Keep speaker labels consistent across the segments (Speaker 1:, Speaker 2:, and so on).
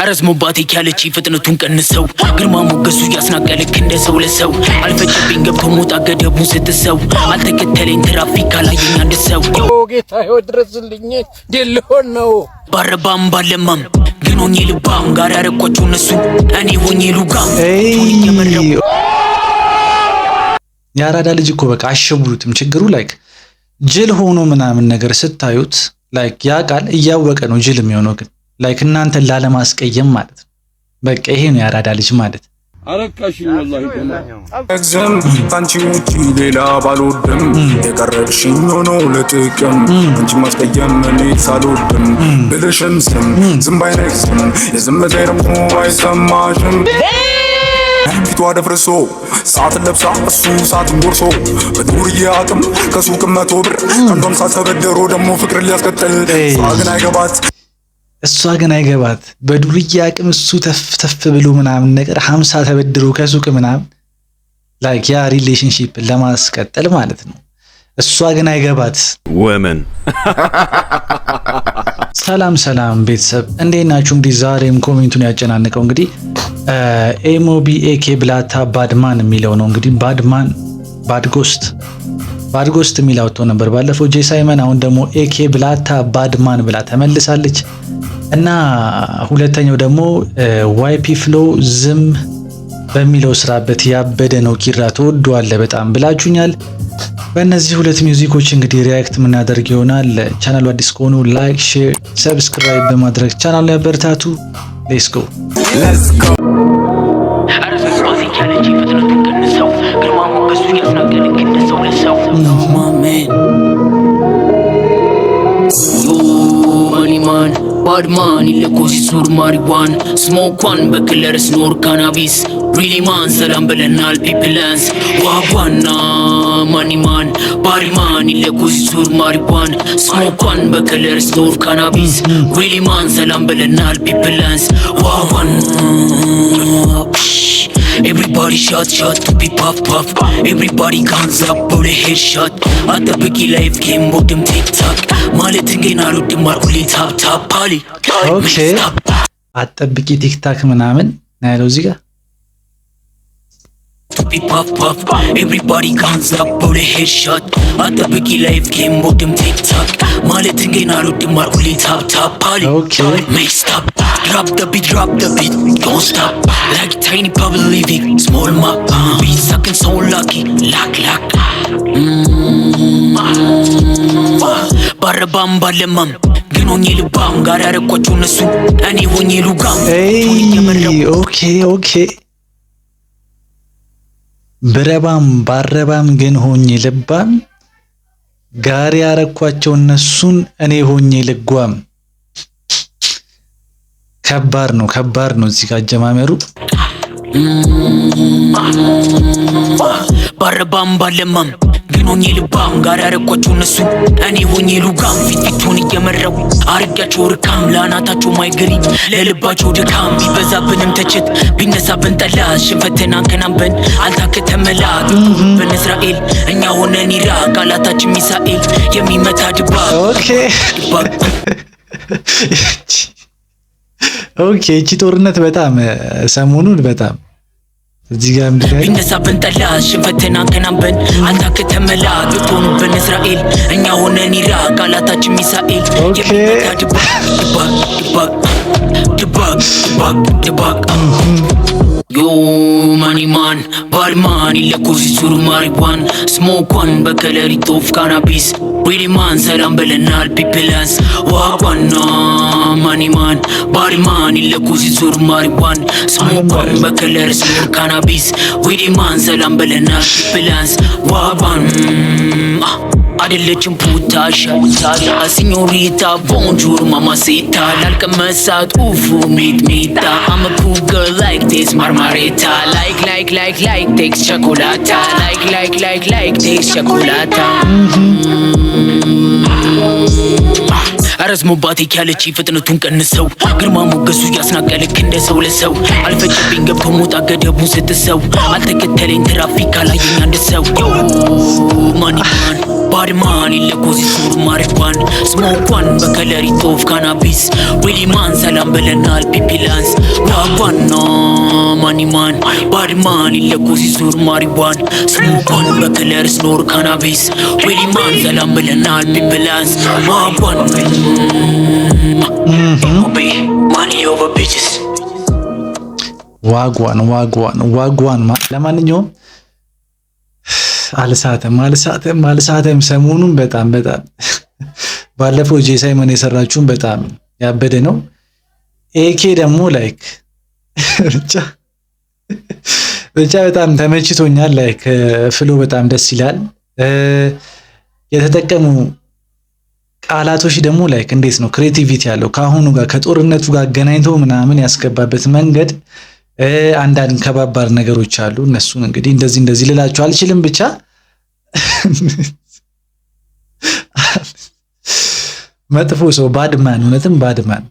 Speaker 1: አረዝሞባት ያለች ፍጥነቱን ቀንሰው ግርማ ሞገሱ ያስናቀልክ እንደ ሰው ለሰው አልፈጭብኝ ገብቶ ሞጣ ገደቡ ስትሰው አልተከተለኝ ትራፊክ አላየኝ አንድ ሰው
Speaker 2: ጌታ ይወድረስልኝ ዲልሆን ነው
Speaker 1: ባረባም ባለማም ግን ሆኜ ልባም ጋር ያረኳቸው እነሱ እኔ ሆኜ ሉጋም
Speaker 3: ያራዳ ልጅ እኮ በቃ አሸቡሩትም ችግሩ ላይክ ጅል ሆኖ ምናምን ነገር ስታዩት ላይክ ያ ቃል እያወቀ ነው ጅል የሚሆነው ግን ላይክ እናንተን ላለማስቀየም ማለት ነው። በቃ ይሄ ነው ያራዳ ልጅ ማለት።
Speaker 4: አረካሽኝ ወላሂ ተማም ታንቺ ውጪ ሌላ ባልወድም የቀረብሽኝ ሆኖ ለጥቅም አንቺ ማስቀየም እኔ ሳልወድም ብልሽም ዝም ባይነግስም የዝምታዬ ደግሞ አይሰማሽም ፊቷ ደፍርሶ ሰዓትን ለብሳ እሱ ሰዓትን ጎርሶ በዱርዬ አቅም ከሱቅ 100 ብር አንዷም ሳትበደሮ ደግሞ ፍቅር ሊያስቀጥል እሷ ግን አይገባት በዱርዬ አቅም እሱ ተፍ ብሎ ምናምን ነገር 50 ተበድሮ ከሱቅ ምናምን ላይክ ያ ሪሌሽንሺፕ ለማስቀጠል ማለት ነው። እሷ ግን አይገባት
Speaker 5: ወመን
Speaker 3: ሰላም ቤተሰብ እንዴት ናችሁ? እንግዲህ ዛሬም ኮሜንቱን ያጨናነቀው እንግዲህ ኤሞቢ ኤኬ ብላታ ባድማን የሚለው ነው። እንግዲህ ባድጎስት የሚል አውጥቶ ነበር ባለፈው ጄ ሳይመን። አሁን ደግሞ ኤኬ ብላታ ባድማን ብላ ተመልሳለች እና ሁለተኛው ደግሞ ዋይፒ ፍሎ ዝም በሚለው ስራበት ያበደ ነው ኪራ ተወዷል በጣም ብላችሁኛል። በእነዚህ ሁለት ሚውዚኮች እንግዲህ ሪያክት የምናደርግ ይሆናል። ቻናሉ አዲስ ከሆኑ ላይክ፣ ሼር፣ ሰብስክራይብ በማድረግ ቻናሉን ያበረታቱ። ሌትስ ጎ
Speaker 1: Badman ilkosi sur marijuana smoke one bekler snor cannabis really man salam belenal people's wagwana money man Badman ilkosi sur marijuana smoke one bekler snor cannabis really man salam belenal people's wagwana everybody shot to be puff everybody guns up for a headshot at the big life game bottom TikTok ማለት ግን አልወድም አልኩኝ ታፕ ፓሊ
Speaker 3: ኦኬ አጠብቂ ቲክታክ ምናምን ያለው እዚህ ጋር
Speaker 1: everybody guns up for a headshot at the big life game bottom TikTok ማለት ግን አልወድም አልኩኝ ታፕ ፓሊ make stop drop the beat don't stop like tiny bubble living small map we sucking so lucky lock ባረባም ባለማም ግን ሆኜ ልባም ጋር ያረኳቸው እነሱ እኔ ሆኜ ሉጋም
Speaker 3: ኦኬ ብረባም ባረባም ግን ሆኜ ልባም ጋር ያረኳቸው እነሱን እኔ ሆኜ ልጓም። ከባድ ነው እዚህ ጋር አጀማመሩ።
Speaker 1: ባረባም ባለማም ግን ሆኜ ልባም ጋር ያረኳቸው እነሱ እኔ ሆኜ ሉጋም ፊቱን እየመረው አርጋቸው ርካም ላናታቸው ማይገሪ ለልባቸው ድካም ቢበዛብንም ተችት ቢነሳብን ጠላት ሽንፈትን አንከናንበን አልታከተመላ ገብቶብን እስራኤል እኛ ሆነን ኢራቅ ቃላታችን ሚሳኤል የሚመታ ድባቅ
Speaker 3: ኦኬ እቺ ጦርነት በጣም ሰሞኑን በጣም እዚህ ጋር
Speaker 1: ቢነሳብን ጠላት ሽንፈትን አንከናንበን አልታከተመላ ገብቶብን እስራኤል እኛ ሆነን ኢራቅ ቃላታችን ሚሳኤል የሚመታ ድባቅ Yo money man Badman ilkosi sur marijuana smoke one bekler of cannabis really man salam belenal people's wagwana money man Badman ilkosi sur marijuana smoke one bekler snor cannabis really man salam belenal people's wagwana አይደለችም ፑታሻ ሲኞሪታ ቦንጆር ማማሴታ ላልቀመሳት ኡፉ ሚጥሚጣ I'm a cool girl like this marmarita like takes chocolata like takes chocolata አረዝሞባት ያለች ፍጥነቱን ቀንሰው ግርማ ሞገሱ ያስናቀልክ እንደ ሰው ለሰው አልፈጭብኝ ገብቶ ሞጣ ገደቡ ስትሰው አልተከተለኝ ትራፊክ አላየኝ አንድ ሰው ማኒ ማን Bad man illegos sur marijuana Smoke one bakalarito of cannabis Really man salam belenal pipilans Wagwan no money man Bad man illegos sur marijuana Smoke one bakalar snor cannabis Really man salam belenal pipilans Wagwan money over bitches
Speaker 3: ዋጓን ለማንኛውም አልሳተም ሰሞኑን በጣም ባለፈው ጄ ሳይመን የሰራችሁን በጣም ያበደ ነው። ኤኬ ደግሞ ላይክ ብቻ በጣም ተመችቶኛል። ላይክ ፍሎ በጣም ደስ ይላል። የተጠቀሙ ቃላቶች ደግሞ ላይክ እንዴት ነው ክሬቲቪቲ ያለው ካሁኑ ጋር ከጦርነቱ ጋር ገናኝቶ ምናምን ያስገባበት መንገድ አንዳንድ ከባባር ነገሮች አሉ። እነሱን እንግዲህ እንደዚህ ልላችሁ አልችልም። ብቻ መጥፎ ሰው ባድማን፣ እውነትም ባድማን።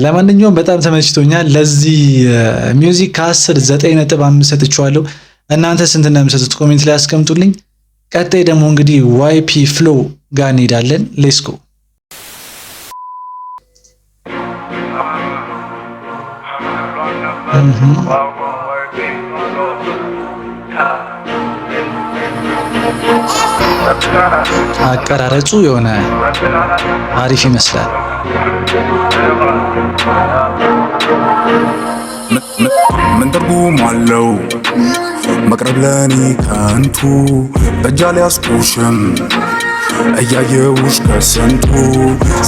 Speaker 3: ለማንኛውም በጣም ተመችቶኛል። ለዚህ ሚውዚክ ከ10 9.5 ሰጥቻለሁ። እናንተ ስንት እንደምሰጡት ኮሜንት ላይ አስቀምጡልኝ። ቀጣይ ደግሞ እንግዲህ ዋይፒ ፍሎ ጋር እንሄዳለን። ሌትስ ጎ አቀራረጹ የሆነ አሪፍ ይመስላል።
Speaker 4: ምን ትርጉም አለው መቅረብ ለኔ ከንቱ በእጃ ሊያስኩሽም እያየውሽ ከስንቱ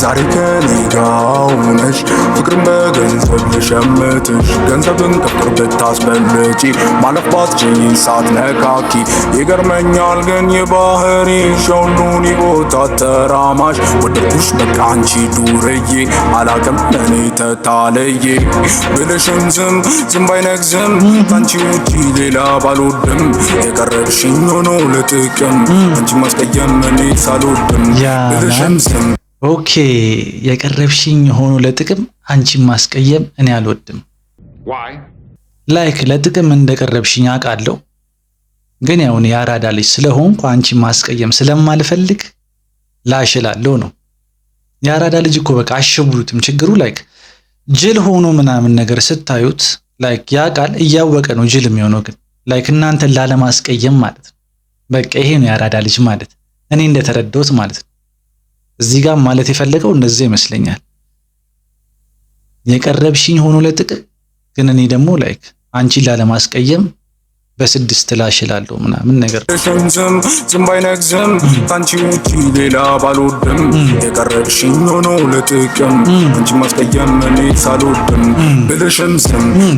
Speaker 4: ዛሬ ከኔ ጋር ሆነሽ ፍቅርን በገንዘብ ልሸምትሽ ገንዘብን ከፍቅር ብታስበልጪ ማለፍ ባትችይ ሳትነካኪ ይገርመኛል ግን የባህሪሽ ሁሉን ይቆጣጠር አማሽ ወደድኩሽ በቃ አንቺ ዱርዬ አላቅም እኔ ተታለዬ ብልሽም ዝም ባይነግዝም ካንቺ ውጪ ሌላ ባልወድም የቀረብሽኝ ሆኖ ለጥቅም አንቺ ማስቀየም እኔ
Speaker 3: ኦኬ የቀረብሽኝ ሆኖ ለጥቅም አንቺን ማስቀየም እኔ አልወድም። ላይክ ለጥቅም እንደቀረብሽኝ አውቃለሁ፣ ግን ያው እኔ ያራዳ ልጅ ስለሆንኩ አንቺን ማስቀየም ስለማልፈልግ ላሽላለሁ ነው። ያራዳ ልጅ እኮ በቃ አሸቡሩትም። ችግሩ ላይክ ጅል ሆኖ ምናምን ነገር ስታዩት ላይክ ያውቃል፣ እያወቀ ነው ጅል የሚሆነው። ግን ላይክ እናንተን ላለማስቀየም ማለት ነው። በቃ ይሄ ነው ያራዳ ልጅ ማለት እኔ እንደተረዳሁት ማለት ነው። እዚህ ጋር ማለት የፈለገው እንደዚህ ይመስለኛል። የቀረብሽኝ ሆኖ ለጥቅም ግን እኔ ደግሞ ላይክ አንቺን ላለማስቀየም በስድስት ላሽላለሁ ምናምን ነገር
Speaker 4: ዝም ባይነግዝም ካንቺ ውጪ ሌላ ባልወድም የቀረብሽኝ ሆኖ ለጥቅም አንቺ ማስቀየም እኔ ሳልወድም ብልሽም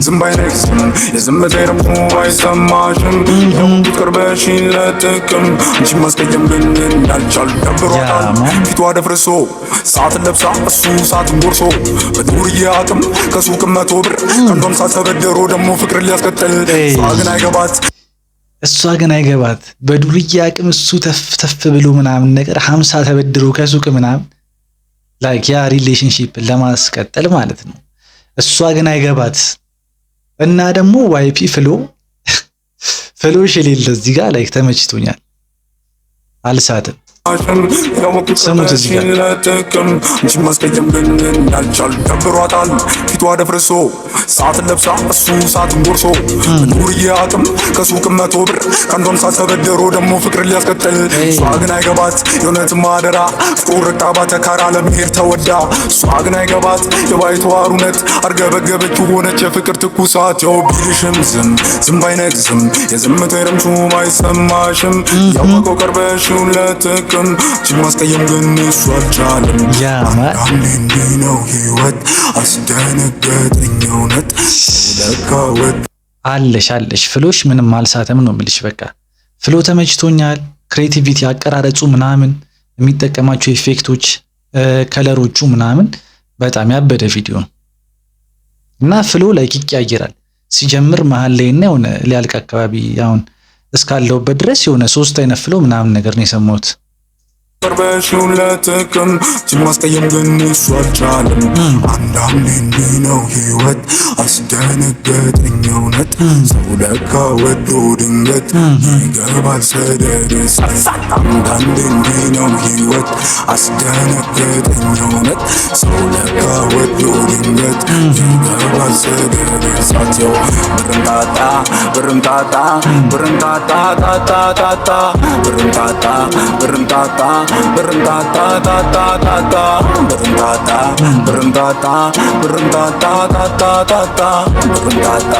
Speaker 4: ዝም ባይነግዝም የዝምታዬ ደግሞ አይሰማሽም ያውቁት ቀርበሽኝ ለጥቅም አንቺ ማስቀየም ግን እንዳልቻል ደብሯታል ፊቷ ደፍርሶ ሰዓትን ለብሳ እሱ ሰዓትን ጎርሶ በዱርዬ አቅም ከሱቅ 100 ብር ከንዶም ሳትበደሮ ደግሞ ፍቅር ሊያስቀጥል ግን አይገባ
Speaker 3: እሷ ግን አይገባት በዱርዬ አቅም እሱ ተፍ ብሎ ምናምን ነገር 50 ተበድሮ ከሱቅ ምናምን ላይክ ያ ሪሌሽንሺፕ ለማስቀጠል ማለት ነው። እሷ ግን አይገባት እና ደግሞ ዋይፒ ፍሎ ሽሌል እዚህ ጋር ላይክ ተመችቶኛል። አልሳትም ሰሙት እዚህ ጋር
Speaker 4: ለጥቅም አንቺ ማስቀየም ግን እንዳልቻል ደብሯታል ፊቷ ደፍርሶ ሰዓትን ለብሳ እሱ ሰዓትን ጎርሶ ዱርዬ አቅም ከሱቅ 100 ብር ከንዶም ሳትበደሮ ደግሞ ፍቅር ሊያስቀጥል እሷ ግን አይገባት የእውነት ማደራ ፍቅር ጣባ ተካራ ለመሄድ ተወዳ እሷ ግን አይገባት የባይተዋር እውነት አርገበገበች ሆነች የፍቅር ትኩሳት ያው ቢልሽም ዝም ባይነግዝም የዝምታዬ ረምሹ አይሰማሽም ያወቀው ቀርበሽው ለጥቅም ማስቀየም ግን እሱ አልቻለም። እንዲህ ነው ህይወት አስደነገጠኝ እውነት ለካወት
Speaker 3: አለሽ ፍሎሽ ምንም አልሳተም ነው የምልሽ። በቃ ፍሎ ተመችቶኛል። ክሬቲቪቲ አቀራረጹ ምናምን የሚጠቀማቸው ኢፌክቶች ከለሮቹ ምናምን በጣም ያበደ ቪዲዮ ነው እና ፍሎ ላይ ይቀያየራል። ሲጀምር መሃል ላይ እና የሆነ ሊያልቅ አካባቢ አሁን እስካለውበት ድረስ የሆነ 3 አይነት ፍሎ ምናምን ነገር ነው የሰማሁት።
Speaker 4: ቀርበሽው ለጥቅም ማስቀየም ግን እሱ አልቻለም። አንዳንዴ እንዲህ ነው ህይወት አስደነገጠኝ እውነት ሰው ለካ ወዶ ድንገት ይገባል ሰደድ እሳት። አንዳንዴ እንዲህ ነው ህይወት አስደነገጠኝ እውነት ሰው ለካ ወዶ ድንገት ይገባል ሰደድ እሳት። ብርንጣጣ ብርንጣጣ ብርንጣጣ ጣጣ ጣጣ ብርንጣጣ ብርንጣጣ ብርንጣጣ ጣጣ ጣጣ ብርንጣጣ ብርንጣጣ ብርንጣጣ ጣጣ ጣጣ ብርንጣጣ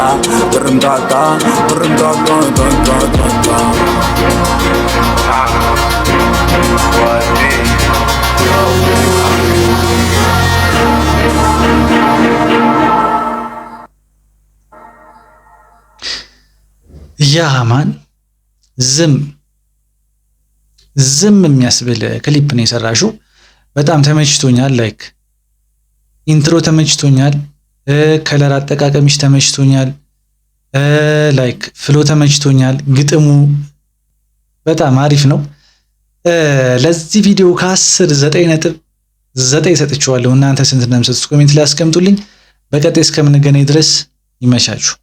Speaker 4: ብርንጣጣ ብርንጣጣ ጣጣ ጣጣ
Speaker 3: ያማን ዝም የሚያስብል ክሊፕ ነው የሰራሽው። በጣም ተመችቶኛል። ላይክ ኢንትሮ ተመችቶኛል። ከለር አጠቃቀምሽ ተመችቶኛል። ላይክ ፍሎ ተመችቶኛል። ግጥሙ በጣም አሪፍ ነው። ለዚህ ቪዲዮ ከ10 9.9 ሰጥቼዋለሁ። እናንተ ስንት እንደምትሰጡት ኮሜንት ላይ አስቀምጡልኝ። በቀጣይ እስከምንገናኝ ድረስ ይመቻችሁ።